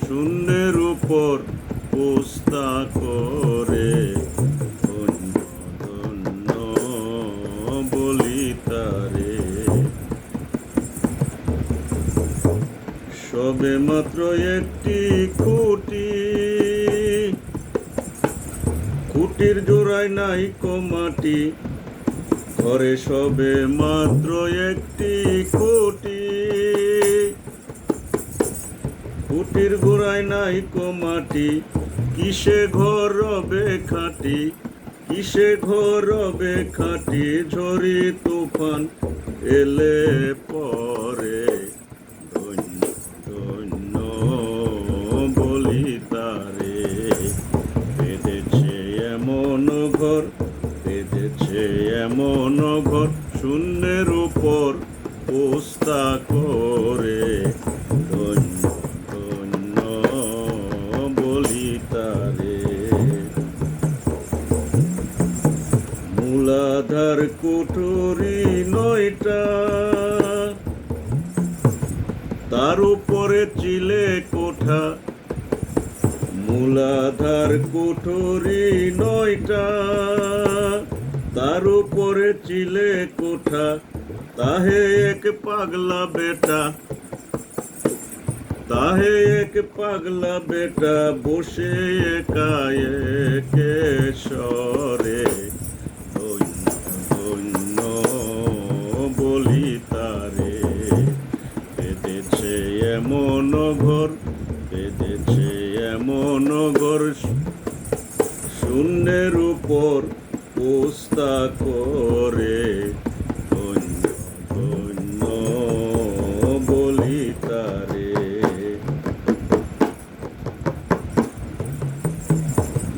শূন্যের উপর পোস্তা করে ধন্য ধন্য বলি তারে। সবে মাত্র একটি খুঁটি, খুঁটির জোড়ায় নাই মাটি, ঘরে সবে মাত্র একটি খুঁটি, খুঁটির গোড়ায় নাই মাটি, কিসে ঘর রবে খাঁটি, কিসে ঘর রবে খাঁটি, ঝড়ি তুফান এলে পরে ধন্য ধন্য বলি তারে। বেঁধেছে এমন ঘর, বেঁধেছে এমন ঘর, শূন্যের উপর পোস্তা করে ধন্য ধন্য বলি তারে। মূলাধার কুঠুরি 9টা, তার উপরে চিলে কোঠা, মূলাধার কুঠুরি 9টা, তার উপরে চিলে কোঠা, তাহে এক পাগলা বেটা, তাহে এক পাগলা বেটা বসে একা একেশ্বরে ধন্য ধন্য বলি তারে। বেঁধেছে এমন ঘর, বেঁধেছে এমন ঘর, শূন্যের উপর পোস্তা করে ধন্য ধন্য বলি তারে।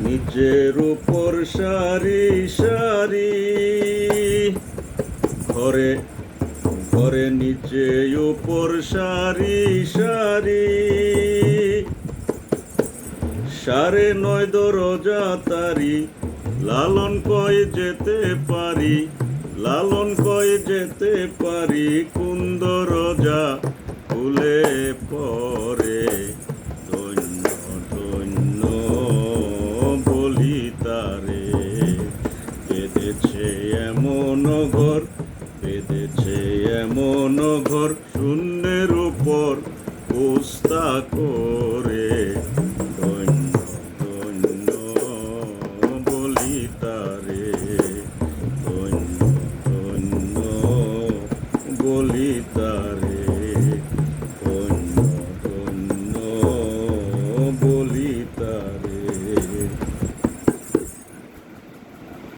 নিচের উপর সারি সারি, ঘরে ঘরে নিচে উপর সারি সারি, 9.5 দরজা তারি, লালন কয় যেতে পারি, লালন কয় যেতে পারি, কোন দরজা খুলে পরে ধন্য ধন্য বলি তারে। বেঁধেছে এমন ঘর, বেঁধেছে এমন ঘর, শূন্যের উপর পোস্তা করে ধন্য ধন্য বলি তারে, ধন্য ধন্য বলি তারে।